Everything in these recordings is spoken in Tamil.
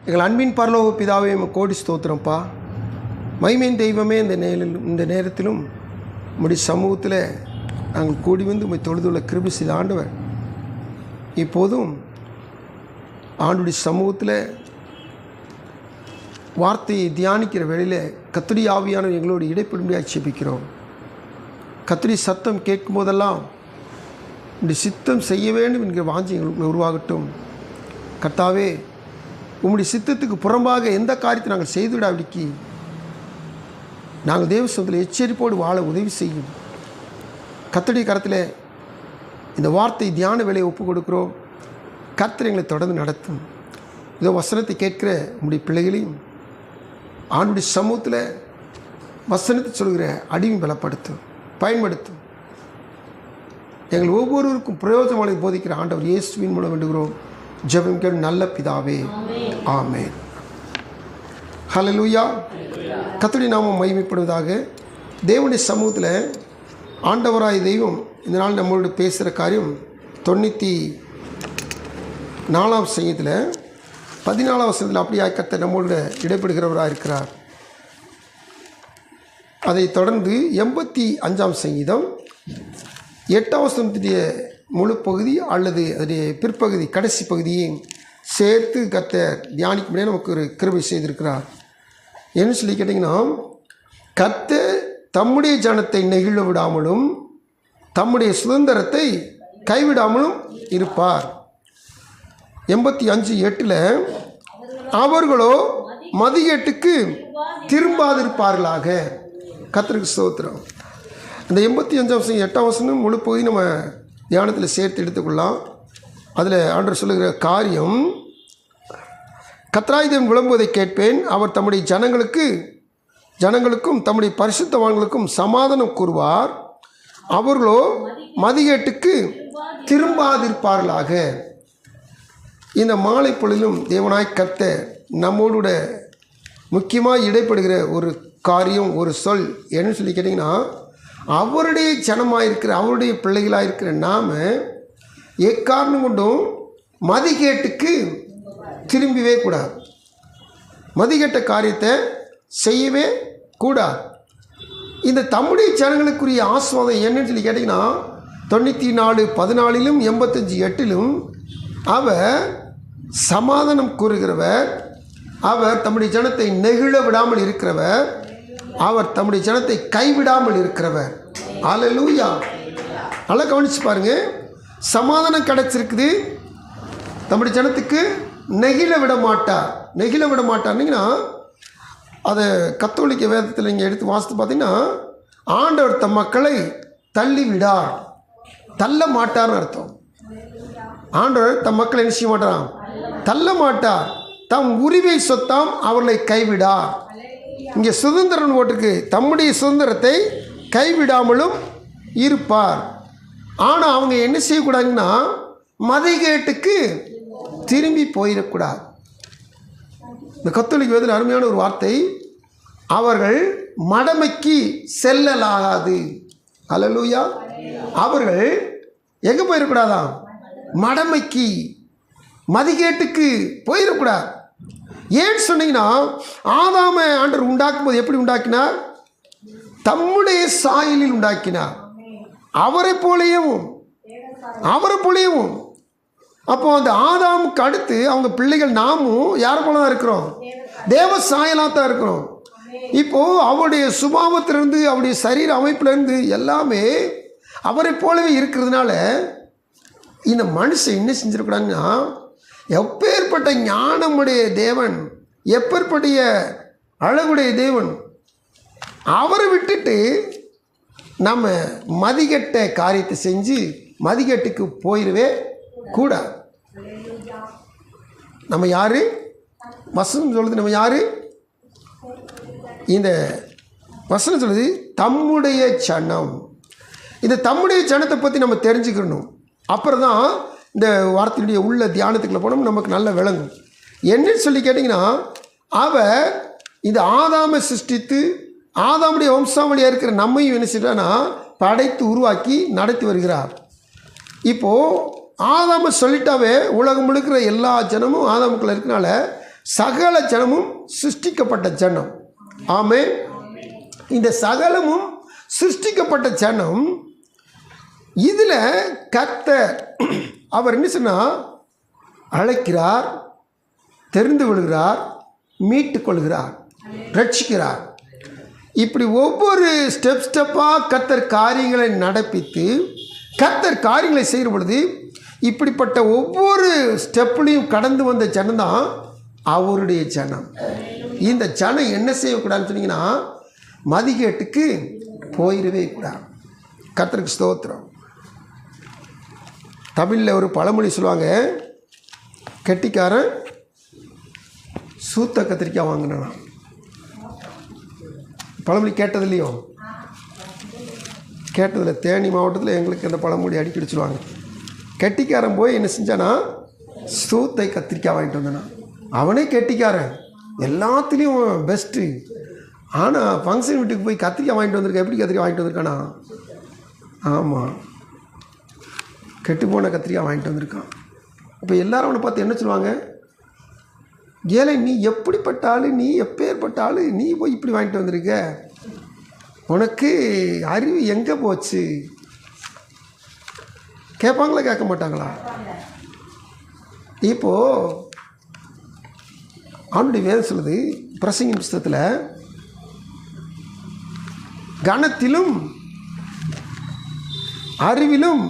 எங்கள் அன்பின் பரலோக பிதாவே கோடி ஸ்தோத்திரம்ப்பா. மகிமையின் தெய்வமே, இந்த நேரத்திலும் உம்முடைய சமூகத்தில் நாங்கள் கூடி வந்து உம்மை தொழுதுள்ள கிருபை செய்த ஆண்டவர், இப்போதும் ஆண்டுடைய சமூகத்தில் வார்த்தையை தியானிக்கிற வேளையில் கர்த்தருடைய ஆவியானவர் எங்களோடு இடைப்படும்படியாக ஜெபிக்கிறோம். கர்த்தருடைய சத்தம் கேட்கும் போதெல்லாம் உம்முடைய சித்தம் செய்ய வேண்டும் என்கிற வாஞ்சை எங்களுக்கு உருவாகட்டும். கர்த்தாவே, உம்முடைய சித்தத்துக்கு புறம்பாக எந்த காரியத்தை நாங்கள் செய்துவிடாவிடிக்கு நாங்கள் தேவ சமூகத்தில் எச்சரிப்போடு வாழ உதவி செய்யும். கர்த்தருடைய கரத்தில் இந்த வார்த்தை தியான வேலையை ஒப்புக் கொடுக்கிறோம். கர்த்தர் எங்களை தொடர்ந்து நடத்தும். இதோ வசனத்தை கேட்கிற உம்முடைய பிள்ளைகளையும் ஆண்டுடைய சமூகத்தில் வசனத்தை சொல்கிற அடிமை பலப்படுத்தும், பயன்படுத்தும். எங்கள் ஒவ்வொருவருக்கும் பிரயோஜனமாக போதிக்கிற ஆண்டவர் இயேசுவின் மூலம் வேண்டுகிறோம் ஜெபம் கேள் நல்ல பிதாவே, ஆமென். ஹல்லேலூயா. கர்த்தருடைய நாமம் மகிமைப்படுவதாக. தேவனுடைய சமூகத்தில் ஆண்டவராய் தெய்வம் இந்த நாள் நம்மளோட பேசுகிற காரியம் 94ஆம் சங்கீதத்தில் 14ஆம் வசனத்தில் அப்படியே கர்த்தர் நம்மளோட இடைப்படுகிறவராக இருக்கிறார். அதைத் தொடர்ந்து 85ஆம் சங்கீதம் 8ஆம் வசனத்துடைய முழு பகுதி அல்லது அதனுடைய பிற்பகுதி, கடைசி பகுதியை சேர்த்து கர்த்தர் தியானிக்கும்படியாக நமக்கு ஒரு கிருபை செய்திருக்கிறார். என்ன சொல்லி கேட்டிங்கன்னா, கர்த்தர் தம்முடைய ஜனத்தை நெகிழ விடாமலும் தம்முடைய சுதந்திரத்தை கைவிடாமலும் இருப்பார். 85:8 அவர்களோ மதிகேட்டுக்கு திரும்பாதிருப்பார்களாக. கர்த்தருக்கு ஸ்தோத்திரம். இந்த 85:8 வசனம் முழு பகுதி நம்ம தியானத்தில் சேர்த்து எடுத்துக்கொள்ளலாம். அதில் ஆண்டவர் சொல்லுகிற காரியம், கர்த்தராகிய தேவன் விளம்புவதை கேட்பேன், அவர் தம்முடைய ஜனங்களுக்கும் தம்முடைய பரிசுத்தவான்களுக்கும் சமாதானம் கூறுவார், அவர்களோ மதிகேட்டுக்கு திரும்பாதிருப்பார்களாக. இந்த மாலை பொழுதிலும் தேவனாய் கர்த்தர் நம்மோட முக்கியமாக இடைப்படுகிற ஒரு காரியம், ஒரு சொல் என்னன்னு சொல்லி கேட்டிங்கன்னா, அவருடைய ஜனமாக இருக்கிற, அவருடைய பிள்ளைகளாக இருக்கிற நாம் எக்காரணம் கொண்டும் மதிகேட்டுக்கு திரும்பவே கூடாது. மதிகேட்ட காரியத்தை செய்யவே கூடாது. இந்த தம்முடைய ஜனங்களுக்குரிய ஆசீர்வாதம் என்னன்னு சொல்லி கேட்டிங்கன்னா, 94:14 85:8 அவர் சமாதானம் கூறுகிறவர், அவர் தம்முடைய ஜனத்தை நெகிழ விடாமல் இருக்கிறவர், அவர் தம்முடைய ஜனத்தை கைவிடாமல் இருக்கிறவர். அல்லேலூயா. நல்லா கவனிச்சு பாருங்க. சமாதானம் கிடைச்சிருக்குது, தம்முடைய ஜனத்துக்கு நெகிழ விட மாட்டார். நெகிழ விட மாட்டார்னீங்கன்னா, அதை கத்தோலிக்க வேதத்தில் நீங்கள் எடுத்து வாசித்து பார்த்தீங்கன்னா, ஆண்டவர் தம் மக்களை தள்ளி விடார், தள்ள மாட்டார்னு அர்த்தம். ஆண்டவர் தம் மக்களை என்ன செய்ய மாட்டாராம், தள்ள மாட்டார். தம் உரிமை சொத்தாம் அவர்களை கைவிடார். இங்கே சுதந்திரம் போட்டிருக்கு, தம்முடைய சுதந்திரத்தை கைவிடாமலும் இருப்பார். ஆனால் அவங்க என்ன செய்யக்கூடாதுன்னா, மதிகேட்டுக்கு திரும்பி போயிடக்கூடாது. இந்த கத்தோலிக்க வேதத்தில் அருமையான ஒரு வார்த்தை, அவர்கள் மடமைக்கு செல்லலாகாது. அல்லேலூயா. அவர்கள் எங்கே போயிடக்கூடாதாம், மடமைக்கு, மதிகேட்டுக்கு போயிடக்கூடாது. ஏன்னு சொன்னீங்கன்னா, ஆதாமை ஆண்டவர் உண்டாக்கும் போது எப்படி உண்டாக்கினார், தம்முடைய சாயலில் உண்டாக்கினார், அவரை போலேயும். அப்போ அந்த ஆதாமுக்கு அடுத்து அவங்க பிள்ளைகள் நாமும் யாரை போல தான் இருக்கிறோம், தேவ சாயலாக தான் இருக்கிறோம். இப்போது அவருடைய சுபாவத்திலிருந்து, அவருடைய சரீர அமைப்பிலிருந்து எல்லாமே அவரை போலவே இருக்கிறதுனால இந்த மனுஷன் என்ன செஞ்சிடக்கூடாதுன்னா, எப்பேற்பட்ட ஞானமுடைய தேவன், எப்பேற்பட்ட அழகுடைய தேவன், அவரை விட்டுட்டு நம்ம மதிகெட்ட காரியத்தை செஞ்சு மதிகேட்டுக்கு போயிடவே கூடாது. நம்ம யாரு, வசனம் சொல்லுது, நம்ம யாரு, இந்த வசனம் சொல்லுது தம்முடைய ஜனம். இந்த தம்முடைய ஜனத்தை பற்றி நம்ம தெரிஞ்சுக்கணும். அப்புறம் தான் இந்த வார்த்தையுடைய உள்ள தியானத்துக்குள்ள போனோம் நமக்கு நல்ல விளங்கும். என்னன்னு சொல்லி கேட்டிங்கன்னா, அவர் இந்த ஆதாமை சிருஷ்டித்து ஆதாமுடைய வம்சாவளியாக இருக்கிற நம்மையும் என்ன செய்யறான்னா படைத்து உருவாக்கி நடத்தி வருகிறார். இப்போது ஆதாமை சொல்லிட்டாவே உலகம் முழுக்கிற எல்லா ஜனமும் ஆதாமுக்குள்ள இருக்கனால சகல ஜனமும் சிருஷ்டிக்கப்பட்ட ஜனம். ஆமென். இந்த சகலமும் சிருஷ்டிக்கப்பட்ட ஜனம், இதில் கர்த்தர் அவர் என்ன சொன்னால் அழைக்கிறார், தெரிந்து கொள்கிறார், மீட்டு கொள்கிறார், ரட்சிக்கிறார். இப்படி ஒவ்வொரு ஸ்டெப்பாக கர்த்தர் காரியங்களை நடப்பித்து கர்த்தர் காரியங்களை செய்கிற பொழுது இப்படிப்பட்ட ஒவ்வொரு ஸ்டெப்லையும் கடந்து வந்த ஜனம்தான் அவருடைய ஜனம். இந்த ஜனம் என்ன செய்யக்கூடாதுன்னு சொன்னீங்கன்னா மதிகேட்டுக்கு போயிடவே கூடாது. கர்த்தருக்கு ஸ்தோத்திரம். தமிழில் ஒரு பழமொழி சொல்லுவாங்க, கெட்டிக்காரன் சூத்த கத்திரிக்காய் வாங்கினான். பழமொழி கேட்டது இல்லையோ? கேட்டதில்லை. தேனி மாவட்டத்தில் எங்களுக்கு அந்த பழமொழி அடிக்கடி சொல்லுவாங்க. கெட்டிக்காரன் போய் என்ன செஞ்சானா சூத்தை கத்திரிக்காய் வாங்கிட்டு வந்தானா. அவனே கெட்டிக்காரன், எல்லாத்துலேயும் பெஸ்ட்டு. ஆனால் ஃபங்க்ஷன் வீட்டுக்கு போய் கத்திரிக்காய் வாங்கிட்டு வந்திருக்கேன். எப்படி கத்திரிக்காய் வாங்கிட்டு வந்திருக்கானா? ஆமாம், கெட்டுப்போன கத்திரிக்காய் வாங்கிட்டு வந்திருக்கான். அப்போ எல்லாரும் அவனை பார்த்து என்ன சொல்லுவாங்க? ஏழை, நீ எப்படிப்பட்ட ஆள், நீ எப்பேற்பட்ட ஆள், நீ போய் இப்படி வாங்கிட்டு வந்திருக்க, உனக்கு அறிவு எங்கே போச்சு? கேட்பாங்களா கேட்க மாட்டாங்களா? இப்போது அவனுடைய வேதம் சொல்லுது பிரசங்கின் புஸ்தகத்தில், கனத்திலும் அறிவிலும்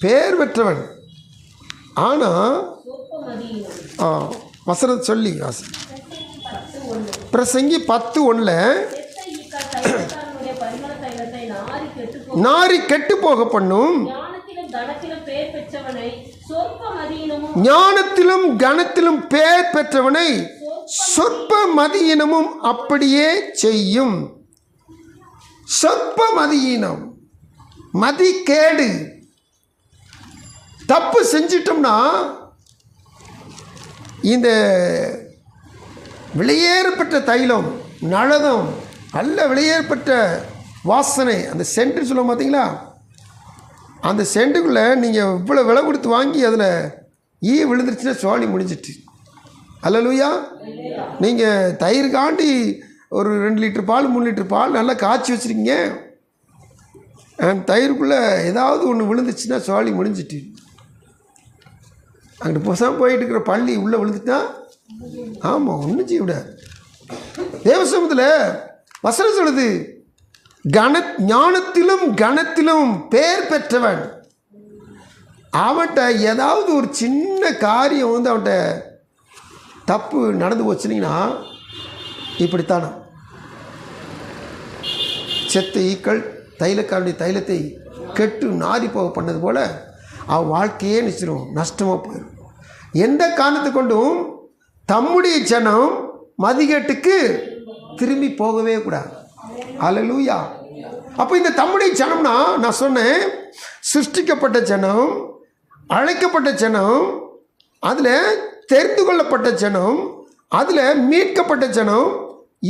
பேர் பெற்றவன், ஆனால் வசனம் சொல்லி பிரசங்கி 10:1 நாரி கெட்டு போக பண்ணும், ஞானத்திலும் கனத்திலும் பேர் பெற்றவனை சொற்ப மதியினமும் அப்படியே செய்யும். சொற்ப மதியினம், மதிக்கேடு, தப்பு செஞ்சிட்டோம்னா இந்த வெளியேறப்பட்ட தைலம், நளதம், நல்ல வெளியேறப்பட்ட வாசனை, அந்த சென்ட் சொல்லுவோம் பார்த்தீங்களா, அந்த சென்ட்டுக்குள்ளே நீங்கள் இவ்வளோ விலை கொடுத்து வாங்கி அதில் ஈ விழுந்துருச்சுன்னா சோழி முடிஞ்சிட்டு. அல்லேலூயா. நீங்கள் தயிர் காண்டி ஒரு 2 லிட்டர் பால் 3 லிட்டர் பால் நல்லா காய்ச்சி வச்சுருக்கீங்க, அந்த தயிருக்குள்ளே ஏதாவது ஒன்று விழுந்துச்சுன்னா சோழி முடிஞ்சிட்டு. அங்கிட்டு புதுசாக போயிட்டு இருக்கிற பள்ளி உள்ளே விழுந்துட்டா ஆமாம் ஒன்றும் செய்ய விடாது. தேவசமத்தில் வசனம் சொல்லுது, ஞானத்திலும் கனத்திலும் பேர் பெற்றவன். அவன்கிட்ட ஏதாவது ஒரு சின்ன காரியம் அவன்கிட்ட தப்பு நடந்து போச்சுனீங்கன்னா இப்படித்தானா செத்த ஈக்கள் தைலக்காரனுடைய தைலத்தை கெட்டு நாரி போக பண்ணது போல் அவன் வாழ்க்கையே நிச்சயம் நஷ்டமாக போயிடும். எந்த காரணத்தை கொண்டும் தம்முடைய ஜனம் மதிகேட்டுக்கு திரும்பி போகவே கூடாது. அல்லேலூயா. அப்போ இந்த தம்முடைய ஜனம்னா நான் சொன்னேன், சிருஷ்டிக்கப்பட்ட ஜனம், அழைக்கப்பட்ட ஜனம், அதில் தெரிந்து கொள்ளப்பட்ட ஜனம், அதில் மீட்கப்பட்ட ஜனம்,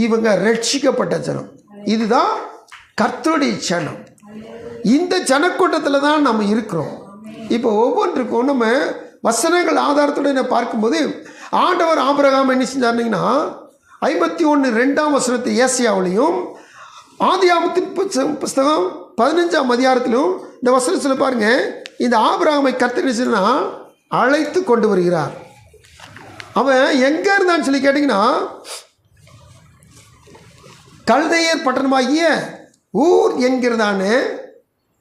இவங்க ரட்சிக்கப்பட்ட ஜனம். இதுதான் கர்த்தருடைய ஜனம். இந்த ஜனக்கூட்டத்தில் தான் நம்ம இருக்கிறோம். இப்போ ஒவ்வொன்றுக்கும் நம்ம வசனங்கள் ஆதாரத்துடன் பார்க்கும்போது ஆண்டவர் ஆபிரகாம் என்ன செஞ்சாருன்னா 51:2 ஏசாயாவிலையும் ஆதியாகமத்தின் புஸ்தகம் 15ஆம் அதிகாரத்திலும் இந்த வசனம் சொல்ல பாருங்க, இந்த ஆபிரகாமை கர்த்தர் என்ன அழைத்து கொண்டு வருகிறார். அவன் எங்கே இருந்தான்னு சொல்லி கேட்டிங்கன்னா கல்தையர் பட்டணமாகிய ஊர் என்கிறதான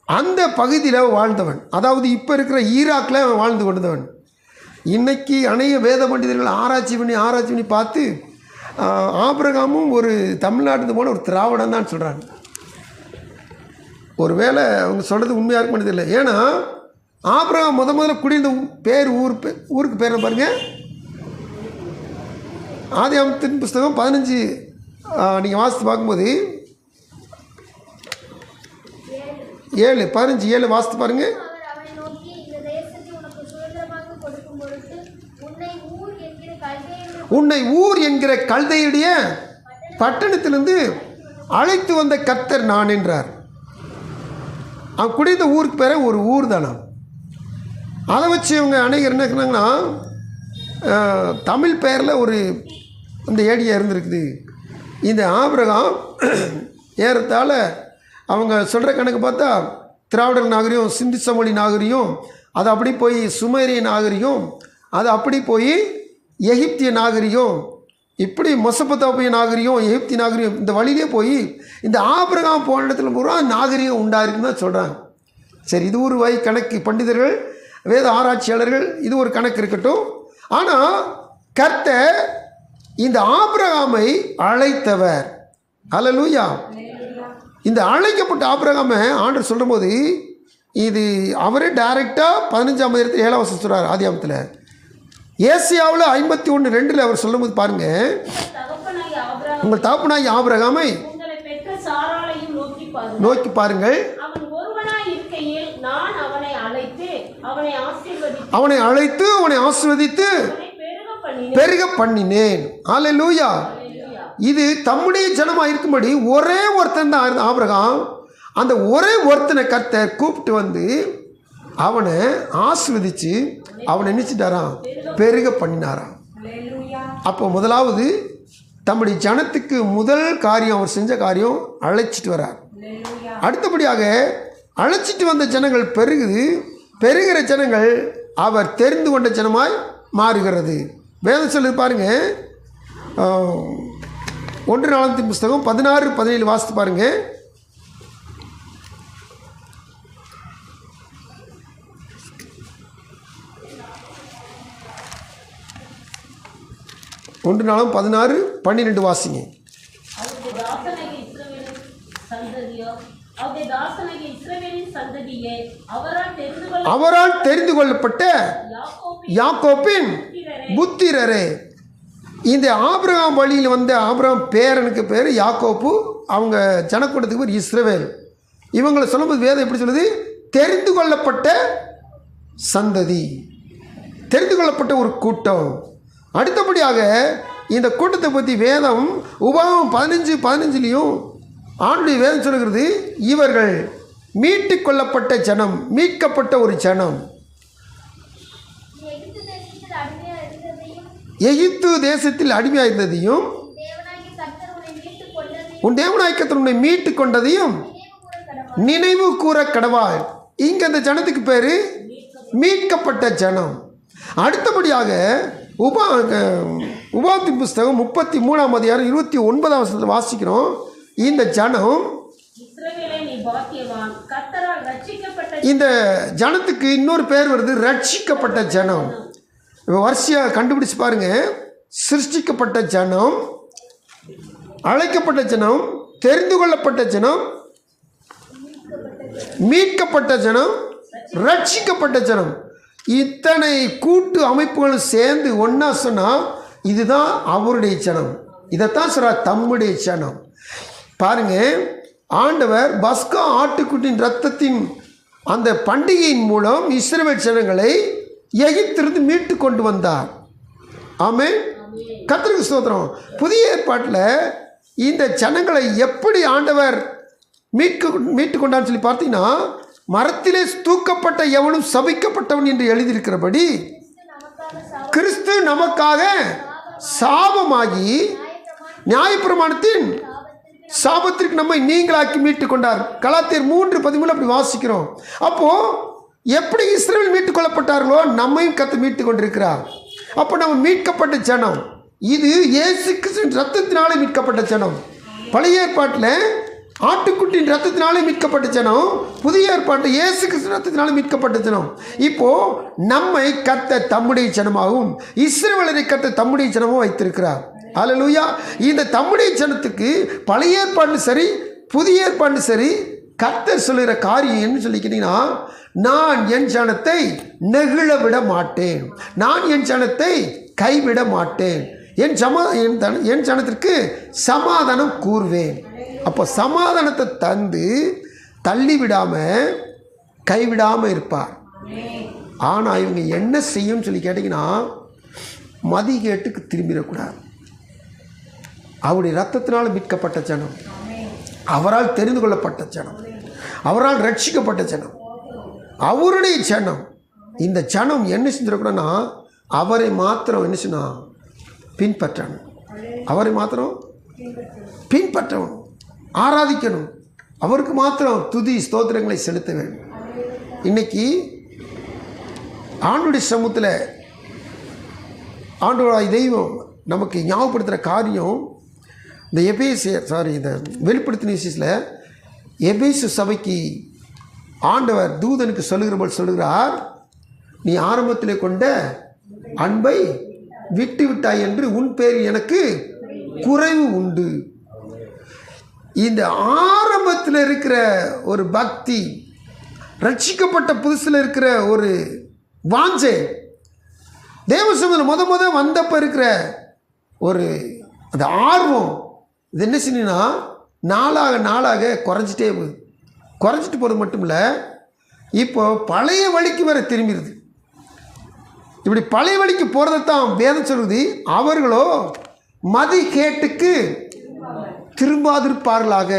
அந்த பகுதியில் வாழ்ந்தவன். அதாவது இப்போ இருக்கிற ஈராக்கில் அவன் வாழ்ந்து கொண்டவன். இன்றைக்கி அநேக வேத பண்டிதர்கள் ஆராய்ச்சி பண்ணி பார்த்து ஆபிரகாமும் ஒரு தமிழ்நாட்டு போல ஒரு திராவிடம் தான் சொல்கிறாங்க. ஒரு வேளை அவங்க சொல்கிறது உண்மையாக இருக்க வேண்டியதில்லை. ஏன்னா ஆபிரகாம் முதல்ல குடியிருந்த பேர் ஊருக்கு பேர் பாருங்கள், ஆதியாகமத்தின் புஸ்தகம் 15 நீங்கள் வாசித்து பார்க்கும்போது 15:7 வாசித்து பாருங்கள். உன்னை ஊர் என்கிற கல்தையுடைய பட்டணத்திலிருந்து அழைத்து வந்த கர்த்தர் நான் என்றார். அவன் குடியிருந்த ஊருக்கு பேர ஒரு ஊர் தானா. அதை வச்சு இவங்க அநேகர் என்ன சொன்னாங்கன்னா தமிழ் பெயரில் ஒரு அந்த ஏடியாக இருந்திருக்குது. இந்த ஆபிரகாம் ஏறத்தாழ அவங்க சொல்கிற கணக்கு பார்த்தா திராவிடர் நாகரிகம், சிந்து சமவெளி நாகரிகம், அது அப்படி போய் சுமேரிய நாகரிகம், அது அப்படி போய் எகிப்திய நாகரிகம், இப்படி மொசபத்தாப்பிய நாகரிகம், எகிப்திய நாகரிகம், இந்த வழியிலே போய் இந்த ஆபிரகாம் போன இடத்துல பூரா நாகரிகம் உண்டாயிருக்குன்னு தான் சொல்கிறாங்க. சரி, இது ஒரு வகை கணக்கு. பண்டிதர்கள், வேத ஆராய்ச்சியாளர்கள், இது ஒரு கணக்கு இருக்கட்டும். ஆனால் கர்த்தர் இந்த ஆபிரகாமை அழைத்தவர். அல்லேலூயா. இந்த அழைக்கப்பட்ட ஆபிரகாமை ஆண்டவர் சொல்லும் போது இது அவரே டைரெக்டாக 15:7 சொல்கிறார் ஆதியாகமத்தில். ஏசியாவில் 51:2 அவர் சொல்லும் போது பாருங்கள், உங்கள் தகப்பனாகிய ஆபிரகாமை நோக்கி பாருங்கள், அவனை அழைத்து அவனை ஆசீர்வதித்து பெருக பண்ணினேன். அல்லேலூயா. இது தம்முடைய ஜனமாக இருக்கும்படி ஒரே ஒருத்தன் தான் ஆபிரகாம். அந்த ஒரே ஒருத்தனை கர்த்தர் கூப்பிட்டு வந்து அவனை ஆசீர்வதித்து அவனை நினைச்சிட்டாராம், பெருக பண்ணினாராம். அப்போ முதலாவது தம்முடைய ஜனத்துக்கு முதல் காரியம், அவர் செஞ்ச காரியம் அழைச்சிட்டு வரார். அடுத்தபடியாக அழைச்சிட்டு வந்த ஜனங்கள் பெருகுது. பெருகிற ஜனங்கள் அவர் தெரிந்து கொண்ட ஜனமாய் மாறுகிறது. வேதம் சொல்லி பாருங்க, 1 நாளாகமத்தின் புஸ்தகம் 16-17 வாசித்து பாருங்க. ஒன்று நாளாகமம் 16-12 வாசிங்க. அவரால் தெரிந்து கொள்ளப்பட்ட யாக்கோப்பின் புத்திரரே. இந்த ஆபிரகாம் வழியில் வந்த ஆபிரகாம் பேரனுக்கு பேர் யாக்கோப்பு, அவங்க ஜனக்கூட்டத்துக்கு பேர் இஸ்ரவேல். இவங்களை சொல்லும்போது வேதம் எப்படி சொல்லுது? தெரிந்து கொள்ளப்பட்ட சந்ததி, தெரிந்து கொள்ளப்பட்ட ஒரு கூட்டம். அடுத்தபடியாக இந்த கூட்டத்தை பற்றி வேதம் உபாகமம் 15:15 ஆண்டுடைய வேதம் சொல்லுகிறது, இவர்கள் மீட்டு கொள்ளப்பட்ட ஜனம், மீட்கப்பட்ட ஒரு ஜனம். எகிப்து தேசத்தில் அடிமையாக இருந்ததையும் உன் தேவனாகிய கர்த்தர் உன்னை மீட்டு கொண்டதையும் நினைவு கூற கடவாய். இங்கே அந்த ஜனத்துக்கு பேர் மீட்கப்பட்ட ஜனம். அடுத்தபடியாக உபாகமத்தின் புஸ்தகம் 33:29 வாசிக்கிறோம். இந்த ஜனம், இந்த ஜனத்துக்கு இன்னொரு பேர் வருது, ரட்சிக்கப்பட்ட ஜனம். வரிசையாக கண்டுபிடிச்சு பாருங்க. சிருஷ்டிக்கப்பட்ட ஜனம், அழைக்கப்பட்ட ஜனம், தெரிந்து கொள்ளப்பட்ட ஜனம், மீட்கப்பட்ட ஜனம், ரட்சிக்கப்பட்ட ஜனம். இத்தனை கூட்டு அமைப்புகளும் சேர்ந்து ஒன்றா சொன்னால் இதுதான் அவருடைய ஜனம். இதைத்தான் சொல்கிறார் தம்முடைய ஜனம். பாருங்க, ஆண்டவர் பஸ்கா ஆட்டுக்குட்டின் இரத்தத்தின் அந்த பண்டிகையின் மூலம் இஸ்ரவேல் ஜனங்களை எகிப்திலிருந்து மீட்டு கொண்டு வந்தார். ஆமென். கர்த்தருக்கு ஸ்தோத்திரம். புதிய ஏற்பாட்டில் இந்த ஜனங்களை எப்படி ஆண்டவர் மீட்டு கொண்டான்னு சொல்லி பார்த்தீங்கன்னா, மரத்திலே தூக்கப்பட்ட எவனும் சபிக்கப்பட்டவன் என்று எழுதியிருக்கிறபடி கிறிஸ்து நமக்காக சாபமாகி நியாயப்பிரமாணத்தின் சாபத்திற்கு நம்மை நீங்களாக்கி மீட்டு கொண்டார். கலாத்தியர் 3:13 அப்படி வாசிக்கிறோம். அப்போது எப்படி இஸ்ரவேல் மீட்டு கொள்ளப்பட்டார்களோ நம்மையும் கர்த்தர் மீட்டு கொண்டிருக்கிறார். அப்போ நம்ம மீட்கப்பட்ட ஜனம். இது இயேசு கிறிஸ்துவின் ரத்தத்தினாலே மீட்கப்பட்ட ஜனம். பழைய ஏற்பாட்டில் ஆட்டுக்குட்டியின் ரத்தத்தினாலே மீட்கப்பட்ட ஜனம், புதிய ஏற்பாட்டில் இயேசு கிறிஸ்து ரத்தத்தினாலே மீட்கப்பட்ட ஜனம். இப்போது நம்மை கர்த்தர் தம்முடைய ஜனமாகவும் இஸ்ரவேலரை கர்த்தர் தம்முடைய ஜனமும் வைத்திருக்கிறார். அல்லேலூயா. இந்த தம்முடைய ஜனத்துக்கு பழைய ஏற்பாட்டிலும் சரி புதிய ஏற்பாட்டிலும் சரி கர்த்தர் சொல்லுகிற காரியம் என்ன சொல்லிக்கிட்டீங்கன்னா, நான் என் ஜனத்தை நெகிழ விட மாட்டேன், நான் என் ஜனத்தை கைவிட மாட்டேன், என் ஜனத்திற்கு சமாதானம் கூறுவேன். அப்போ சமாதானத்தை தந்து தள்ளி விடாமல் கைவிடாமல் இருப்பார். ஆனால் இவங்க என்ன செய்யும் சொல்லி கேட்டிங்கன்னா, மதிகேட்டுக்கு திரும்பிடக்கூடாது. அவருடைய ரத்தத்தினால் மீட்கப்பட்ட ஜனம், அவரால் தெரிந்து கொள்ளப்பட்ட ஜனம், அவரால் ரட்சிக்கப்பட்ட ஜனம், அவருடைய ஜனம். இந்த ஜனம் என்ன செஞ்சிடக்கூடாதுன்னா, அவரை மாத்திரம் என்ன சொன்னா பின்பற்றணும். அவரை மாத்திரம் பின்பற்றணும், ஆராதிக்கணும், அவருக்கு மாத்திரம் துதி ஸ்தோத்திரங்களை செலுத்த வேண்டும். இன்னைக்கு ஆண்டுடைய சமூகத்தில் ஆண்டவராய் தெய்வம் நமக்கு ஞாபகப்படுத்துகிற காரியம் இந்த இந்த வெளிப்படுத்தின விஷயத்தில் எபேசு சபைக்கு ஆண்டவர் தூதனுக்கு சொல்லுகிறார், நீ ஆரம்பத்திலே கொண்ட அன்பை விட்டு விட்டாய் என்று உன் பேரில் எனக்கு குறைவு உண்டு. இந்த ஆரம்பத்தில் இருக்கிற ஒரு பக்தி, ரட்சிக்கப்பட்ட புதுசில் இருக்கிற ஒரு வாஞ்சை, தேவசமூகத்தில் முத வந்தப்போ இருக்கிற ஒரு அந்த ஆர்வம், இது என்ன செய்யணும்னா நாளாக குறைஞ்சிட்டு போகிறது மட்டும் இல்லை, இப்போ பழைய வழிக்கு வேற திரும்பிடுது. இப்படி பழைய வழிக்கு போகிறதான் வேதம் சொல்லுது, அவர்களோ மதி கேட்டுக்கு திரும்பாதிருப்பார்களாக.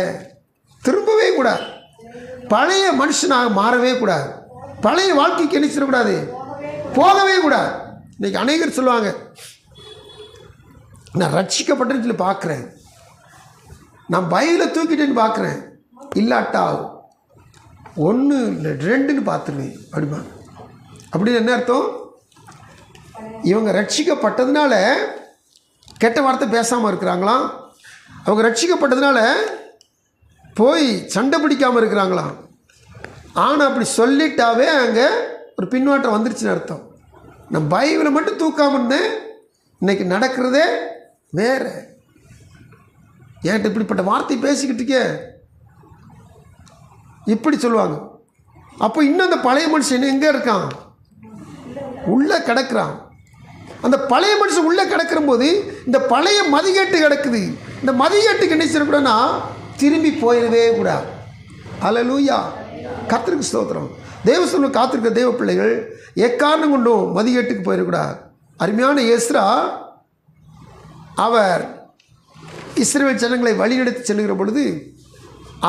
திரும்பவே கூடாது, பழைய மனுஷனாக மாறவே கூடாது, பழைய வாழ்க்கைக்கு என்ன செய்யக்கூடாது, போகவே கூடாது. இன்றைக்கி அநேகர் சொல்லுவாங்க, நான் ரட்சிக்கப்பட்டேன்னு சொல்லி பார்க்குறேன், நான் பைபிளை தூக்கிட்டேன்னு பார்க்குறேன், இல்லாட்டா 1 இல்லை 2ன்னு பார்த்துருவேன் அப்படிமா. அப்படின்னு என்ன அர்த்தம்? இவங்க ரட்சிக்கப்பட்டதுனால கெட்ட வார்த்தை பேசாமல் இருக்கிறாங்களாம், அவங்க ரட்சிக்கப்பட்டதுனால போய் சண்டை பிடிக்காமல் இருக்கிறாங்களாம். ஆனால் அப்படி சொல்லிட்டாவே அங்கே ஒரு பின்வாட்டம் வந்துருச்சுன்னு அர்த்தம். நான் பைபிளை மட்டும் தூக்காமல் இருந்தேன், இன்றைக்கி நடக்கிறதே வேறு. ஏன்ட்டு இப்படிப்பட்ட வார்த்தை பேசிக்கிட்டு இருக்கே இப்படி சொல்லுவாங்க. அப்போ இன்னும் அந்த பழைய மனுஷன் எங்கே இருக்கான்? உள்ளே கிடக்கிறான். அந்த பழைய மனுஷன் உள்ளே கிடக்கிற போது இந்த பழைய மதிகேட்டு கிடக்குது. இந்த மதிகேட்டுக்கு என்ன செய்யக்கூடாதுன்னா திரும்பி போயிடவே கூடாது. அல்லேலூயா, கர்த்தருக்கு ஸ்தோத்திரம். தேவசபையில் காத்திருக்கிற தேவ பிள்ளைகள் எக்காரணம் கொண்டும் மதிகேட்டுக்கு போயிடக்கூடாது. அருமையான எஸ்ரா அவர் இஸ்ரவேல் ஜனங்களை வழிநடத்தி செல்கிற பொழுது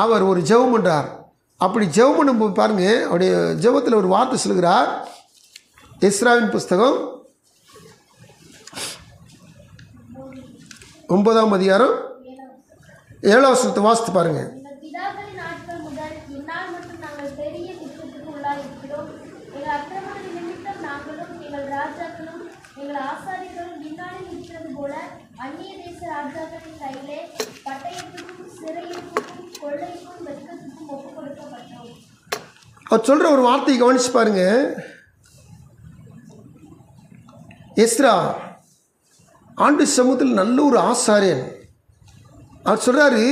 அவர் ஒரு ஜெபம் பண்ணுறார். அப்படி ஜெபம் பண்ணும்போது பாருங்கள், அவருடைய ஜெபத்தில் ஒரு வார்த்தை சொல்கிறார். எஸ்ராவின் புஸ்தகம் 9ஆம் அதிகாரம் 7ஆம் வசனத்தை வாசித்து பாருங்கள். அவர் சொல்கிற ஒரு வார்த்தையை கவனிச்சு பாருங்க. எஸ்ரா ஆண்டு சமூகத்தில் நல்ல ஒரு ஆசாரியன். அவர் சொல்கிறாரு,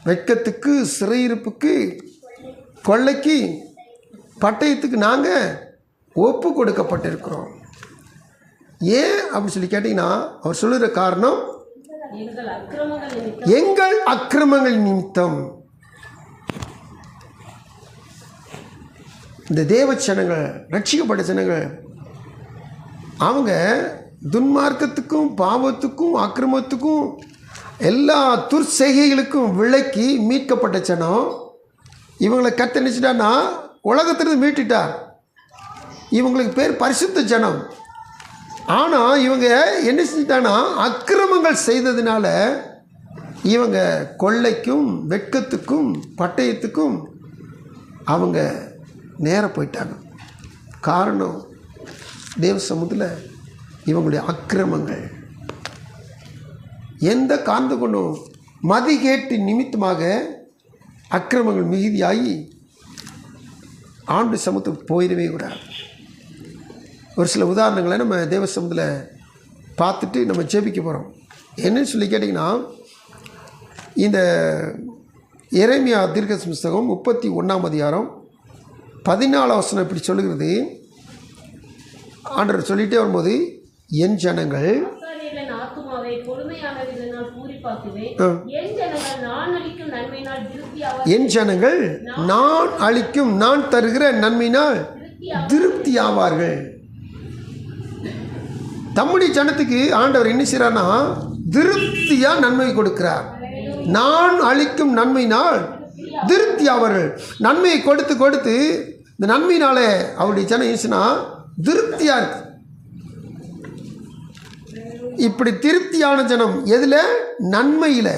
வெட்கத்துக்கு, சிறையிருப்புக்கு, கொள்ளைக்கு, பட்டயத்துக்கு நாங்கள் ஒப்பு கொடுக்கப்பட்டிருக்கிறோம். ஏன் அப்படின்னு சொல்லி கேட்டிங்கன்னா, அவர் சொல்லுகிற காரணம் எங்கள் அக்கிரமங்கள் நிமித்தம். இந்த தேவ ஜனங்கள், ரட்சிக்கப்பட்ட ஜனங்கள், அவங்க துன்மார்க்கத்துக்கும் பாவத்துக்கும் அக்கிரமத்துக்கும் எல்லா துர்செய்கைகளுக்கும் விலக்கி மீட்கப்பட்ட ஜனம். இவங்களை கர்த்தர் நினைச்சிட்டான்னா உலகத்திலிருந்து மீட்டுட்டார். இவங்களுக்கு பேர் பரிசுத்த ஜனம். ஆனால் இவங்க என்ன செஞ்சிட்டாங்கன்னா அக்கிரமங்கள் செய்ததுனால இவங்க கொள்ளைக்கும், வெட்கத்துக்கும், பட்டயத்துக்கும் அவங்க நேர போயிட்டாங்க. காரணம், தேவ சமூகத்தில் இவங்களுடைய அக்கிரமங்கள். எந்த காரணத்தை கொண்டும் மதிகேட்டு நிமித்தமாக அக்கிரமங்கள் மிகுதியாகி ஆண்டு சமூகத்துக்கு போயிடவே கூடாது. ஒரு சில உதாரணங்களை நம்ம தேவ சமூகத்தில் பார்த்துட்டு நம்ம ஜெபிக்க போகிறோம். என்னன்னு சொல்லி கேட்டிங்கன்னா, இந்த எரேமியா தீர்க்கதரிசி புஸ்தகம் 31ஆம் அதிகாரம் 14ஆம் வசனம் இப்படி சொல்லுகிறது. ஆண்டவர் சொல்லிகிட்டே வரும்போது, என் ஜனங்கள் நான் அளிக்கும் நான் தருகிற நன்மையினால் திருப்தி ஆவார்கள். தம்முடைய ஜனத்துக்கு ஆண்டவர் என்ன செய்கிறார்னா திருப்தியாக நன்மை கொடுக்கிறார். நான் அளிக்கும் நன்மையினால் திருப்தி ஆவார்கள். நன்மையை கொடுத்து கொடுத்து இந்த நன்மையினாலே அவருடைய ஜனம் ஏசுனா திருப்தியாக இருக்கு. இப்படி திருப்தியான ஜனம் எதில்? நன்மையில்.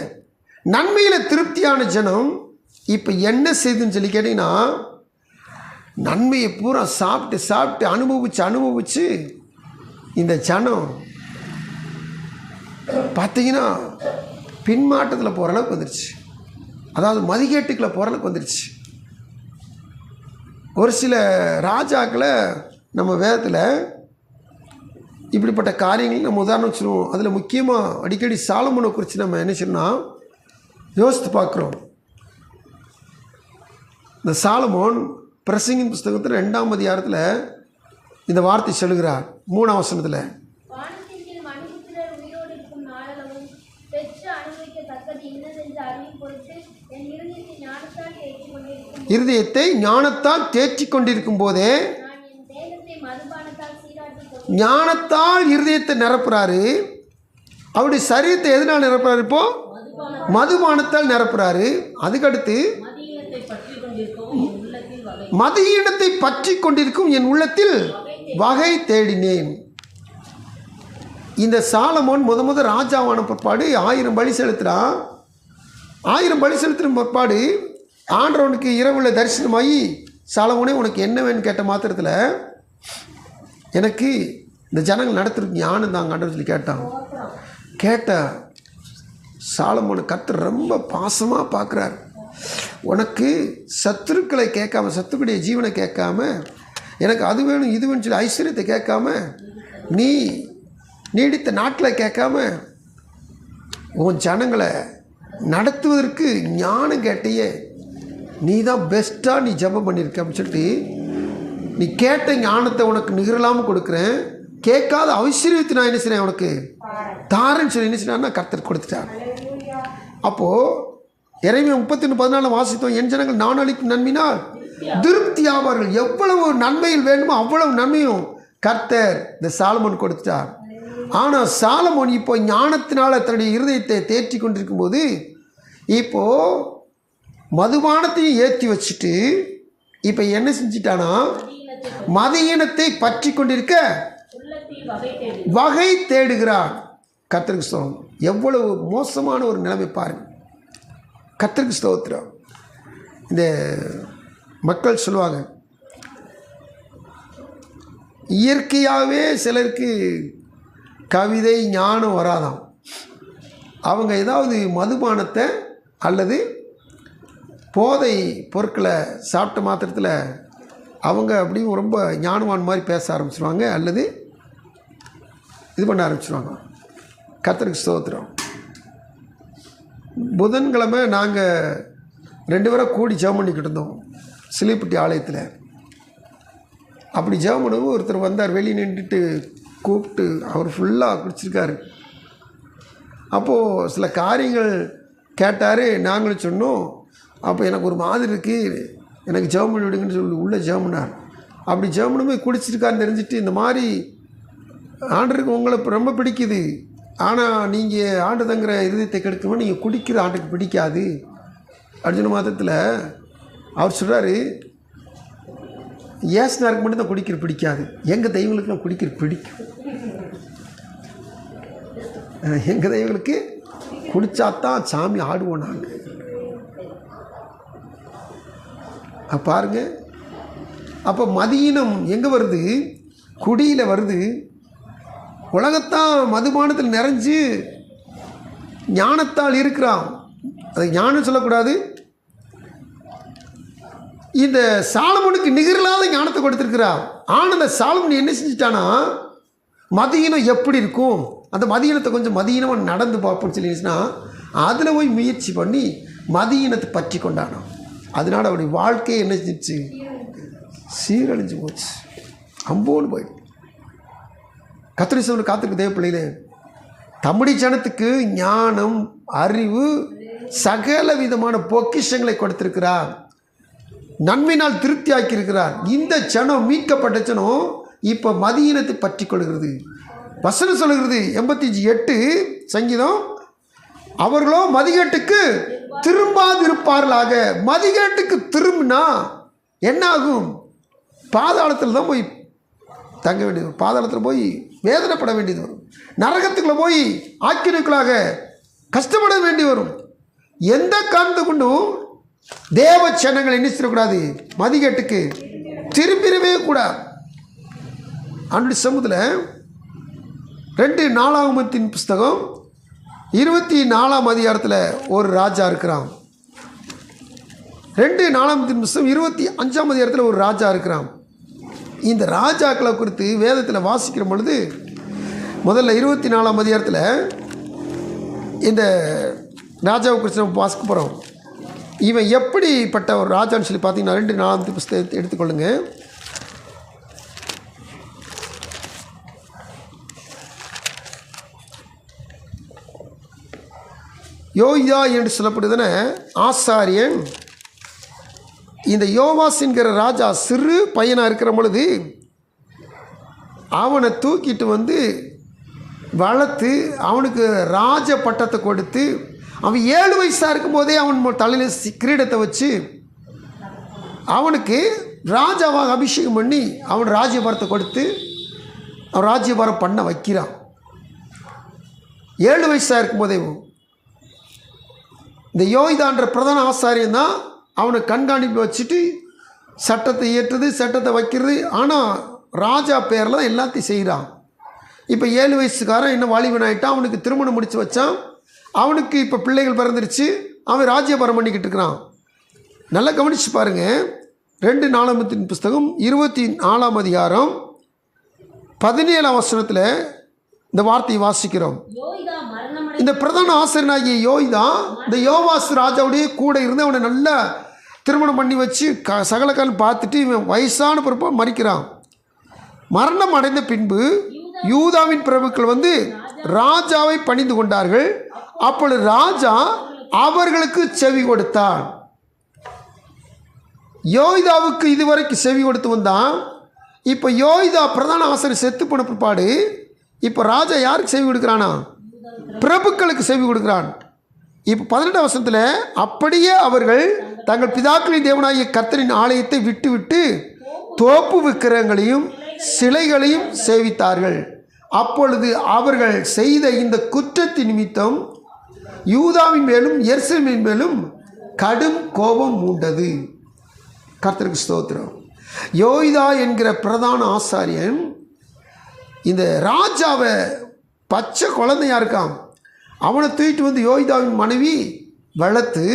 நன்மையில் திருப்தியான ஜனம் இப்போ என்ன செய்துன்னு சொல்லி கேட்டிங்கன்னா, நன்மையை பூரா சாப்பிட்டு சாப்பிட்டு அனுபவிச்சு இந்த ஜனம் பார்த்தீங்கன்னா பின்மாற்றத்தில் போகிற அளவுக்கு வந்துருச்சு. அதாவது மதிகேட்டுக்களை போகிற அளவுக்கு வந்துருச்சு. ஒரு சில ராஜாக்களை நம்ம வேதத்தில் இப்படிப்பட்ட காரியங்கள் நம்ம உதாரணம் சொல்லுவோம். அதில் முக்கியமாக அடிக்கடி சாலமோனை குறித்து நம்ம என்ன சொன்னால் யோசித்து பார்க்குறோம். இந்த சாலமோன் பிரசங்கின் புஸ்தகத்தில் 2ஆம் அதிகாரத்தில் இந்த வார்த்தை சொல்லுகிறார். 3ஆம் வசனத்தில், இருதயத்தை ஞானத்தால் தேற்றிக் கொண்டிருக்கும் போதே, ஞானத்தால் இருதயத்தை நிரப்புறாரு. அவருடைய சரீரத்தை எதனால் நிரப்புறாரு? இப்போ மதுபானத்தால் நிரப்புறாரு. அதுக்கடுத்து மதியீனத்தை பற்றி கொண்டிருக்கும் என் உள்ளத்தில் வகை தேடினேன். இந்த சாலமோன் முத ராஜாவான பிற்பாடு 1000 பலி செலுத்துகிறான். 1000 பலி செலுத்தின பிற்பாடு ஆண்டவனுக்கு இரவுல தரிசனமாகி, சாலமோனே உனக்கு என்ன வேணும்னு கேட்ட மாத்திரத்தில், எனக்கு இந்த ஜனங்கள் நடத்துறதுக்கு ஞானம் தாங்க ஆண்டவன் சொல்லி கேட்ட சாலமோனை கர்த்தர் ரொம்ப பாசமாக பார்க்குறார். உனக்கு சத்துருக்களை கேட்காம, சத்துருடைய ஜீவனை கேட்காம, எனக்கு அது வேணும் இது வேணும்னு சொல்லி ஐஸ்வர்யத்தை கேட்காம, நீ நீடித்த நாட்டில் கேட்காம உன் ஜனங்களை நடத்துவதற்கு ஞானம் கேட்டையே, நீ தான் பெஸ்ட்டாக நீ ஜெபம் பண்ணியிருக்க அப்படின்னு சொல்லிட்டு, நீ கேட்ட ஞானத்தை உனக்கு நிகழலாமல் கொடுக்குறேன், கேட்காத ஐஸ்வர்யத்தை நான் என்ன செய்கிறேன் உனக்கு தாரேன்னு சொல்லி என்ன செய்யறான்னா கர்த்தர் கொடுத்துட்டார். அப்போது எரேமியா 31:14 வாசித்தோம். என் ஜனங்கள் நான் அளிக்கும் நன்மையினால் திருப்தி ஆவார்கள். எவ்வளவு நன்மையில் வேண்டுமோ அவ்வளவு நன்மையும் கர்த்தர் இந்த சாலமோன் கொடுத்துட்டார். ஆனால் சாலமோன் இப்போ ஞானத்தினால் தன்னுடைய இருதயத்தை தேற்றி கொண்டிருக்கும் போது இப்போது மதுபானத்தையும் ஏற்றி வச்சுட்டு இப்போ என்ன செஞ்சிட்டானா, மதியீனத்தை பற்றி கொண்டிருக்க வகை தேடுகிறான். கர்த்தருக்கு ஸ்தோத்திரம். எவ்வளவு மோசமான ஒரு நிலைமை பாருங்க. கர்த்தருக்கு ஸ்தோத்திரம். இந்த மக்கள் சொல்லுவாங்க, இயற்கையாகவே சிலருக்கு கவிதை ஞானம் வராதாம். அவங்க ஏதாவது மதுபானத்தை அல்லது போதை பொருட்களை சாப்பிட்ட மாத்திரத்தில் அவங்க அப்படியும் ரொம்ப ஞானவான் மாதிரி பேச ஆரம்பிச்சிருவாங்க, அல்லது இது பண்ண ஆரம்பிச்சிருவாங்க. கர்த்தருக்கு ஸ்தோத்திரம். புதன்கிழமை நாங்கள் 2 பேரை கூடி ஜெபம் பண்ணிக்கிட்டு இருந்தோம் சிலிப்பட்டி ஆலயத்தில். அப்படி ஜெபம் பண்ணுவோம். ஒருத்தர் வந்தார், வெளியே நின்றுட்டு கூப்பிட்டு அவர் ஃபுல்லாக குடிச்சிருக்காரு. அப்போது சில காரியங்கள் கேட்டார், நாங்களும் சொன்னோம். அப்போ எனக்கு ஒரு மாதிரி இருக்குது, எனக்கு ஜெபம் பண்ணி விடுங்கன்னு சொல்லி உள்ளே ஜெபம் பண்ணார். அப்படி ஜெபம் பண்ணும்போது குடிச்சிருக்காருன்னு தெரிஞ்சுட்டு, இந்த மாதிரி ஆண்டருக்கு உங்களை ரொம்ப பிடிக்குது, ஆனால் நீங்கள் ஆண்டு தங்குற இருதயத்தை கெடுக்கணும், நீங்கள் குடிக்கிற ஆண்டுக்கு பிடிக்காது அப்படின்னு மாதத்தில் அவர் சொல்கிறாரு, ஏசுனாருக்கு மட்டும்தான் குடிக்கிற பிடிக்காது, எங்கள் தெய்வங்களுக்குலாம் குடிக்கிற பிடிக்கும். எங்கள் தெய்வங்களுக்கு குடித்தாத்தான் சாமி ஆடுவோம் நாங்கள். பாருங்க. அப்போ மதியினம் எங்கே வருது? குடியில் வருது. உலகத்தான் மதுபானத்தில் நிறைஞ்சு ஞானத்தால் இருக்கிறான். அதை ஞானம் சொல்லக்கூடாது. இந்த சாலமோனுக்கு நிகரில்லாத ஞானத்தை கொடுத்துருக்கிறான். ஆனால் அந்த சாலமோன் என்ன செஞ்சிட்டானா, மதியினம் எப்படி இருக்கும், அந்த மதியினத்தை கொஞ்சம் மதியினமாக நடந்து பார்ப்போம்னு சொல்லிடுச்சுன்னா அதில் போய் முயற்சி பண்ணி மதியினத்தை பற்றி கொண்டானோ. அதனால் அவருடைய வாழ்க்கையை என்ன செஞ்சிச்சு, சீரழிஞ்சு போச்சு, அம்போன்னு போயிட்டு. கர்த்தர் காத்திருக்கு தேவ பிள்ளைகளே, தம்முடைய ஜனத்துக்கு ஞானம், அறிவு, சகல விதமான பொக்கிஷங்களை கொடுத்திருக்கிறார். நன்மையினால் திருப்தி ஆக்கியிருக்கிறார். இந்த ஜனம், மீட்கப்பட்ட ஜனம் இப்போ மதியினத்தை பற்றி கொள்கிறது. வசனம் சொல்லுகிறது 85:8 சங்கீதம், அவர்களோ மதிகேட்டுக்கு திரும்பாதிருப்பார்களாக. மதிகேட்டுக்கு திரும்பினா என்ன ஆகும்? பாதாளத்தில் தான் போய் தங்க வேண்டியது. பாதாளத்தில் போய் வேதனைப்பட வேண்டியது வரும். நரகத்துக்குள்ளே போய் ஆக்கினைக்குள்ளாக கஷ்டப்பட வேண்டி வரும். எந்த காரணத்தை கொண்டும் தேவ சனங்களை என்ன செய்யக்கூடாது, மதிகேட்டுக்கு திரும்பிடவே கூடாது. அன்றைய சமூகத்தில் 2 நாளாகமத்தின் புஸ்தகம் 24ஆம் அதிகாரத்தில் ஒரு ராஜா இருக்கிறான். 2 நாளாகமத்தின் புஸ்தகம் 25ஆம் அதிகாரத்தில் ஒரு ராஜா இருக்கிறான். இந்த ராஜாக்களை குறித்து வேதத்தில் வாசிக்கிற பொழுது முதல்ல 24ஆம் அதிகாரத்தில் இந்த ராஜாவை குறித்து நம்ம வாசிக்க போகிறோம். இவன் எப்படிப்பட்ட ஒரு ராஜான்னு சொல்லி பார்த்தீங்கன்னா 2 நாளாகமத்தின் புஸ்தகத்தை எடுத்துக்கொள்ளுங்க. யோய்தா என்று சொல்லப்படுதுன ஆசாரியன். இந்த யோவாஸ் என்கிற ராஜா சிறு பையனாக இருக்கிற பொழுது அவனை தூக்கிட்டு வந்து வளர்த்து அவனுக்கு ராஜ பட்டத்தை கொடுத்து, அவன் 7 வயசாக இருக்கும்போதே அவன் தலையில் கிரீடத்தை வச்சு அவனுக்கு ராஜாவாக அபிஷேகம் பண்ணி அவன் ராஜ்யபாரத்தை கொடுத்து அவன் ராஜ்யபாரம் பண்ண வைக்கிறான். 7 வயசாக இருக்கும்போதே இந்த யோய்தான்ற பிரதான ஆசாரியன் தான் அவனை கண்காணிப்பு வச்சுட்டு சட்டத்தை இயற்றுறது, சட்டத்தை வைக்கிறது. ஆனால் ராஜா பேரில் தான் எல்லாத்தையும் செய்கிறான். இப்போ 7 வயசுக்காரன் என்ன வாலிபன் ஆகிட்டான். அவனுக்கு திருமணம் முடித்து வச்சான். அவனுக்கு இப்போ பிள்ளைகள் பிறந்துருச்சு. அவன் ராஜ்யபாரம் பண்ணிக்கிட்டு இருக்கிறான். நல்லா கவனித்து பாருங்கள். 2 நாளாகமத்தின் புஸ்தகம் 24ஆம் அதிகாரம் 17ஆம் வசனத்தில் இந்த வார்த்தையை வாசிக்கிறோம். இந்த பிரதான ஆசிரியனாகிய யோய்தா இந்த யோவாஸ் ராஜாவுடைய கூட இருந்து அவனை நல்லா திருமணம் பண்ணி வச்சு சகல காலம் பார்த்துட்டு இவன் வயசான பிறப்ப மறிக்கிறான். மரணம் அடைந்த பின்பு யூதாவின் பிரபுக்கள் வந்து ராஜாவை பணிந்து கொண்டார்கள். அப்பொழுது ராஜா அவர்களுக்கு செவி கொடுத்தான். யோய்தாவுக்கு இதுவரைக்கும் செவி கொடுத்து வந்தான். இப்போ யோய்தா பிரதான ஆசிரியர் செத்து போன பிற்பாடு இப்போ ராஜா யாருக்கு செவி கொடுக்குறானா? பிரபுக்களுக்கு செவி கொடுக்குறான். இப்போ 18ஆம் வசனத்தில் அப்படியே அவர்கள் தங்கள் பிதாக்களின் தேவனாகிய கர்த்தரின் ஆலயத்தை விட்டு விட்டு தோப்பு விக்கிரகங்களையும் சிலைகளையும் சேவித்தார்கள். அப்பொழுது அவர்கள் செய்த இந்த குற்றத்தின் நிமித்தம் யூதாவின் மேலும் எருசலேமின் மேலும் கடும் கோபம் மூண்டது. கர்த்தருக்கு ஸ்தோத்திரம். யோய்தா என்கிற பிரதான ஆசாரியன் இந்த ராஜாவை பச்சை குழந்தையாக இருக்கான். அவனை தூக்கிட்டு வந்து யோய்தாவின் மனைவி வளர்த்து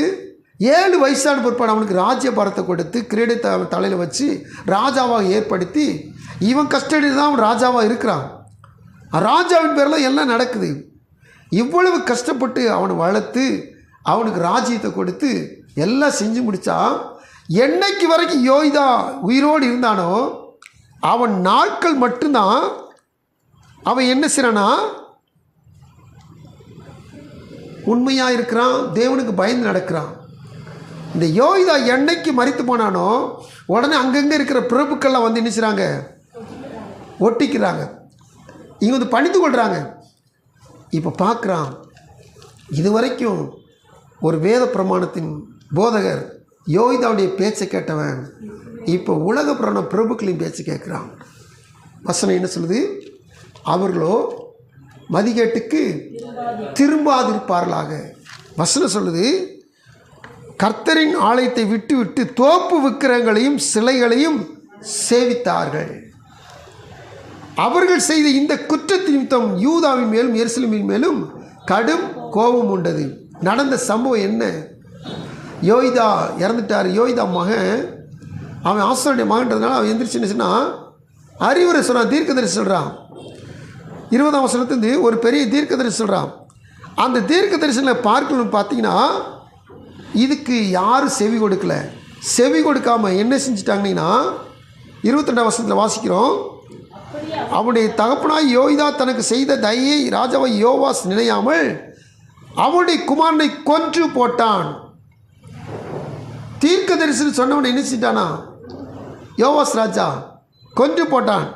7 வயசான பிற்பாடு அவனுக்கு ராஜ்யபாரத்தை கொடுத்து கிரீடத்தை அவன் தலையில் வச்சு ராஜாவாக ஏற்படுத்தி இவன் கஸ்டடியில் தான் அவன் ராஜாவாக இருக்கிறான். ராஜாவின் பேரில் எல்லாம் நடக்குது. இவ்வளவு கஷ்டப்பட்டு அவனை வளர்த்து அவனுக்கு ராஜ்யத்தை கொடுத்து எல்லாம் செஞ்சு முடித்தா என்னைக்கு வரைக்கும் யோய்தா உயிரோடு இருந்தானோ அவன் நாட்கள் மட்டும்தான் அவன் என்ன செய்றானா, உண்மையாக இருக்கிறான், தேவனுக்கு பயந்து நடக்கிறான். இந்த யோய்தா என்னைக்கு மரித்து போனானோ உடனே அங்கங்கே இருக்கிற பிரபுக்கள்லாம் வந்து என்ன செய்கிறாங்க, ஒட்டிக்கிறாங்க. இங்கே வந்து பணிந்து கொள்கிறாங்க. இப்போ பார்க்குறான், இதுவரைக்கும் ஒரு வேத பிரமாணத்தின் போதகர் யோய்தாவுடைய பேச்சை கேட்டவன் இப்போ உலக பிரபுக்களின் பேச்சை கேட்குறான். வசனம் என்ன சொல்லுது? அவர்களோ மதிகேட்டுக்கு திரும்பாதிருப்பார்களாக. வசனம் சொல்லுது, கர்த்தரின் ஆலயத்தை விட்டு விட்டு தோப்பு விக்கிரகங்களையும் சிலைகளையும் சேவித்தார்கள். அவர்கள் செய்த இந்த குற்றத்தின் நிமித்தம் யூதாவின் மேலும் எருசலேமின் மேலும் கடும் கோபம் உண்டது. நடந்த சம்பவம் என்ன? யோய்தா இறந்துட்டார். யோய்தா மகன், அவன் ஆசாரிய மகன்றதுனால அவன் எந்திரிச்சுன்னா அறிவுரை சொல்கிறான், தீர்க்கதரிசி சொல்கிறான். 20ஆம் வசனத்துலேருந்து ஒரு பெரிய தீர்க்கதரிசி சொல்கிறான். அந்த தீர்க்கதரிசனில் பார்க்கணும்னு பார்த்தீங்கன்னா இதுக்கு யாரும் செவி கொடுக்கல. செவி கொடுக்காமல் என்ன செஞ்சிட்டாங்கன்னா 22ஆம் வசனத்தில் வாசிக்கிறோம், அவனுடைய தகப்பனாய் யோய்தா தனக்கு செய்த தயை ராஜாவை யோவாஸ் நினையாமல் அவனுடைய குமாரனை கொன்று போட்டான். தீர்க்கதரிசனம் சொன்னவனை என்ன செஞ்சிட்டானா, யோவாஸ் ராஜா கொன்று போட்டான்.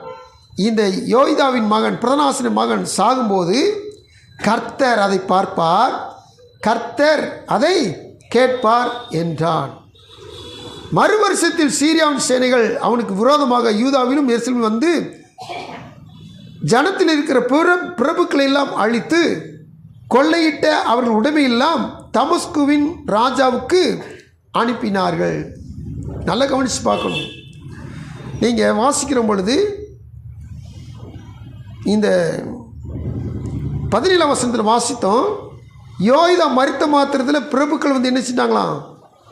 இந்த யோய்தாவின் மகன் பிரதானாசிரியர் மகன் சாகும்போது கர்த்தர் அதை பார்ப்பார், கர்த்தர் அதை கேட்பார் என்றான். மறுவருஷத்தில் சீரியாவின் சேனைகள் அவனுக்கு விரோதமாக யூதாவிலும் எருசலேமிலும் வந்து ஜனத்தில் இருக்கிற பிரபுக்களை எல்லாம் அழித்து கொள்ளையிட்ட அவர்கள் உடைமையெல்லாம் தமஸ்குவின் ராஜாவுக்கு அனுப்பினார்கள். நல்லா கவனித்து பார்க்கணும். நீங்கள் வாசிக்கிற பொழுது இந்த 17ஆம் வசனத்தில் வாசித்தோம். யோய்தா மரித்த மாத்திரத்தில் பிரபுக்கள் வந்து என்ன செஞ்சாங்களாம்?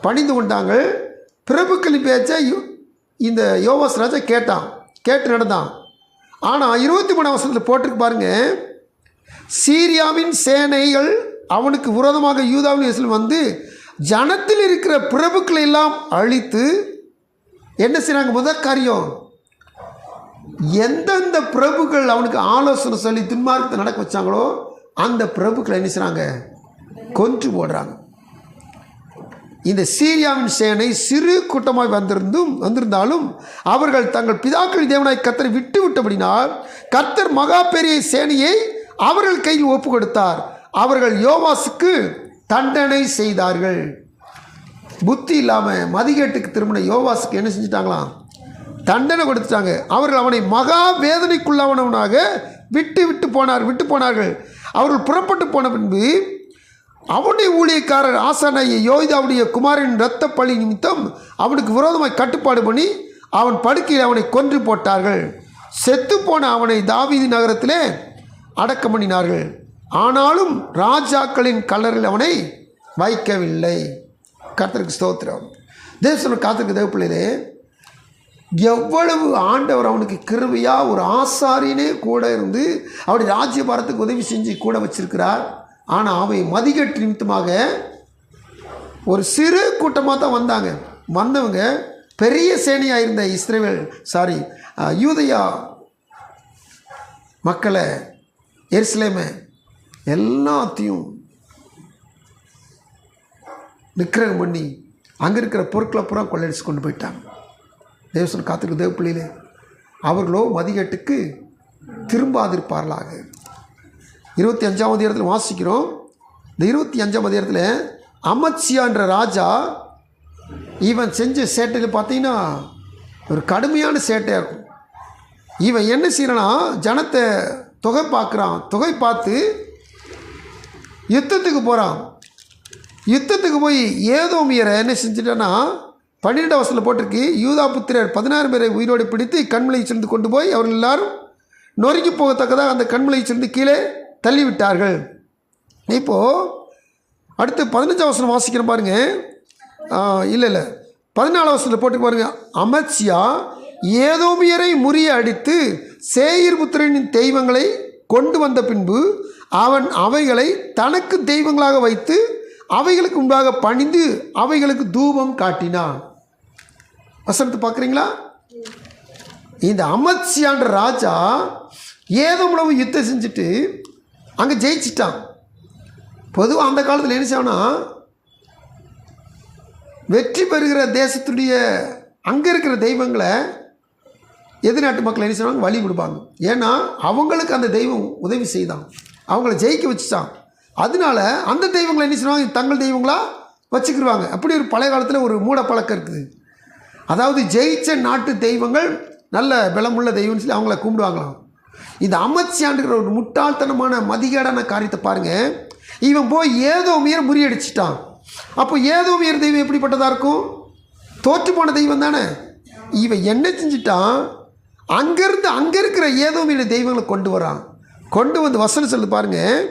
பணிந்து கொண்டாங்க. பிரபுக்களின் பேச்சை இந்த யோவாஸ் ராஜா கேட்டு நடந்தான். ஆனால் 23ஆம் வசனத்தில் போட்டிருக்கு பாருங்க, சீரியாவின் சேனைகள் அவனுக்கு விரோதமாக யூதாவின் வந்து ஜனத்தில் இருக்கிற பிரபுக்களை எல்லாம் அழித்து என்ன செய்கிறாங்க? முதல் காரியம், எந்தெந்த பிரபுக்கள் அவனுக்கு ஆலோசனை சொல்லி துன்மார்க்கத்தை நடக்க வச்சாங்களோ அந்த பிரபுக்களை என்ன செய்கிறாங்க? கொன்று போடுறாங்க. இந்த சீரியாவின் சேனை சிறு கூட்டமாக வந்திருந்தாலும் அவர்கள் தங்கள் பிதாக்களின் தேவனாய் கர்த்தரை விட்டபடினால் கர்த்தர் மகா பெரிய சேனையை அவர்கள் கையில் ஒப்பு கொடுத்தார். அவர்கள் யோவாசுக்கு தண்டனை செய்தார்கள். புத்தி இல்லாமல் மதிகேட்டுக்கு திரும்பின யோவாசுக்கு என்ன செஞ்சிட்டாங்களாம்? தண்டனை கொடுத்துட்டாங்க. அவர்கள் அவனை மகா வேதனைக்குள்ளவனவனாக விட்டு போனார்கள். அவர்கள் புறப்பட்டு போன பின்பு அவனுடைய ஊழியக்காரர் ஆசானாகிய யோய்தாவுடைய குமாரின் இரத்த பழி நிமித்தம் அவனுக்கு விரோதமாய் கட்டுப்பாடு பண்ணி அவன் படுக்கையில் அவனை கொன்று போட்டார்கள். செத்துப்போன அவனை தாவீது நகரத்திலே அடக்கம் பண்ணினார்கள். ஆனாலும் ராஜாக்களின் கல்லறையில் அவனை வைக்கவில்லை. கர்த்தருக்கு ஸ்தோத்திரம். தேவசன காத்திருக்க தேவ பிள்ளைகளே, எவ்வளவு ஆண்டவர் அவனுக்கு கிருபையாக ஒரு ஆசாரியனே கூட இருந்து அவருடைய ராஜ்யபாரத்துக்கு உதவி செஞ்சு கூட வச்சிருக்கிறார். ஆனால் அவை மதிகட்டு நிமித்தமாக ஒரு சிறு கூட்டமாக தான் வந்தவங்க பெரிய சேனையாக இருந்த யூதயா மக்களை, எருசலேமை எல்லாத்தையும் நிக்கிரகம் பண்ணி அங்கே இருக்கிற பொருட்களை பூரா கொள்ளையடிச்சு கொண்டு போயிட்டாங்க. தேவசன் காத்திருக்க தேவ பிள்ளையிலே, அவர்களோ மதிகட்டுக்கு திரும்பாதிருப்பார்களாக. 25ஆம் அதிகாரத்தில் வாசிக்கிறோம். இந்த 25ஆம் அதிகாரத்தில் அமத்சியா என்ற ராஜா இவன் செஞ்ச சேட்டையில் பார்த்தீங்கன்னா ஒரு கடுமையான சேட்டையாக இருக்கும். இவன் என்ன செய்யறானா, ஜனத்தை தொகை பார்த்து யுத்தத்துக்கு போகிறான். யுத்தத்துக்கு போய் ஏதோமியரை என்ன செஞ்சிட்டான்னா 12ஆம் வசனத்தில் போட்டிருக்கு, யூதா புத்திரர் 16 பேரை உயிரோடு பிடித்து கண்மலையை சென்று கொண்டு போய் அவர்கள் எல்லாரும் நொறுங்கி போகத்தக்கதாக அந்த கண்மலையை சென்று கீழே தள்ளிவிட்டார்கள். இப்போது அடுத்து 15ஆம் வசனம் வாசிக்கிறேன் பாருங்கள். 14ஆம் வசனத்தில் போட்டு பாருங்கள். அமத்சியா ஏதோமியரை முறிய அடித்து சேயீர் புத்திரனின் தெய்வங்களை கொண்டு வந்த பின்பு அவன் அவைகளை தனக்கு தெய்வங்களாக வைத்து அவைகளுக்கு முன்பாக பணிந்து அவைகளுக்கு தூபம் காட்டினான். வசனத்தை பார்க்குறீங்களா? இந்த அமத்சியான்ற ராஜா ஏதோமில் யுத்தம் செஞ்சுட்டு அங்கே ஜெயிச்சிட்டான். பொதுவாக அந்த காலத்தில் என்ன செய்வானா, வெற்றி பெறுகிற தேசத்துடைய அங்கே இருக்கிற தெய்வங்களை எதிர்நாட்டு மக்கள் என்ன செய்வாங்க? வழி கொடுப்பாங்க. ஏன்னா அவங்களுக்கு அந்த தெய்வம் உதவி செய்தான், அவங்கள ஜெயிக்க வச்சுட்டான். அதனால அந்த தெய்வங்களை என்ன செய்வாங்க? தங்கள் தெய்வங்களாக வச்சுக்கிடுவாங்க. அப்படி ஒரு பழைய காலத்தில் ஒரு மூட பழக்கம் இருக்குது. அதாவது ஜெயிச்ச நாட்டு தெய்வங்கள் நல்ல பலமுள்ள தெய்வம்னு சொல்லி அவங்கள கும்பிடுவாங்களாம். இந்த அமத்சியாண்டுங்கிற ஒரு முட்டாள்தனமான மதிகேடான காரியத்தை பாருங்கள். இவன் போய் ஏதோமியர் முறியடிச்சிட்டான். அப்போ ஏதோமியர் தெய்வம் எப்படிப்பட்டதாக இருக்கும்? தோற்று போன தெய்வம் தானே. இவன் என்ன செஞ்சிட்டான், அங்கேருந்து அங்கே இருக்கிற ஏதோமியர் தெய்வங்களை கொண்டு வந்து வசனம் சொல்லி பாருங்கள்,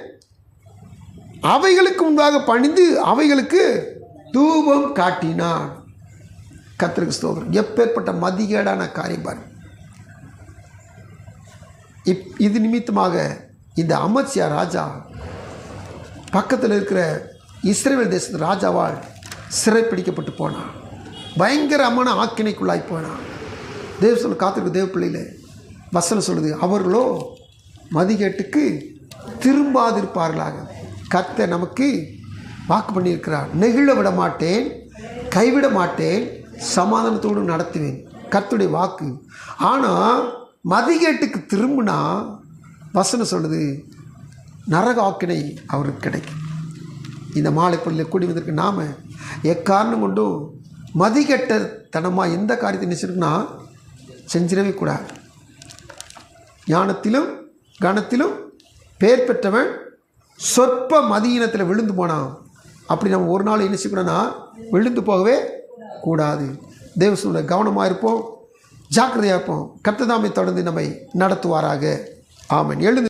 அவைகளுக்கு முன்பாக பணிந்து அவைகளுக்கு தூபம் காட்டினான். கர்த்தருக்கு ஸ்தோத்திரம். எப்பேற்பட்ட மதிகேடான காரியம் பாருங்கள். இது நிமித்தமாக இந்த அமத்சியா ராஜா பக்கத்தில் இருக்கிற இஸ்ரவேல் தேசத்து ராஜாவால் சிறைப்பிடிக்கப்பட்டு போனான். பயங்கரமான ஆக்கினைக்குள்ளாய் போனான். தேவ சொல்ல காத்திருக்க தேவ பிள்ளையில வசனம் சொல்லுது, அவர்களோ மதிகேட்டுக்கு திரும்பாதிருப்பார்களாக. கர்த்தர் நமக்கு வாக்கு பண்ணியிருக்கிறார், நெகிழ விட மாட்டேன், கைவிட மாட்டேன், சமாதானத்தோடு நடத்துவேன். கர்த்தருடைய வாக்கு. ஆனால் மதிகேட்டுக்கு திரும்பினா வசனம் சொல்லுது, நரக ஆக்கினை அவருக்கு கிடைக்கும். இந்த மாலை பொருளில் கூடி வந்திருக்கு நாம் எக்காரணம் கொண்டும் மதிகெட்டத்தனமாக எந்த காரியத்தை நினைச்சிருக்குன்னா செஞ்சிடவே கூடாது. ஞானத்திலும் கனத்திலும் பேர் பெற்றவன் சொற்ப மதியினத்தில் விழுந்து போனான். அப்படி நம்ம ஒரு நாள் என்ன செய்யணும்னா விழுந்து போகவே கூடாது. தேவ சூழலை கவனமாக இருப்போம், ஜாக்கிரதையாக இருப்போம். கர்த்தர் தாமே தொடர்ந்து நம்மை நடத்துவாராக. ஆமென். எழுந்து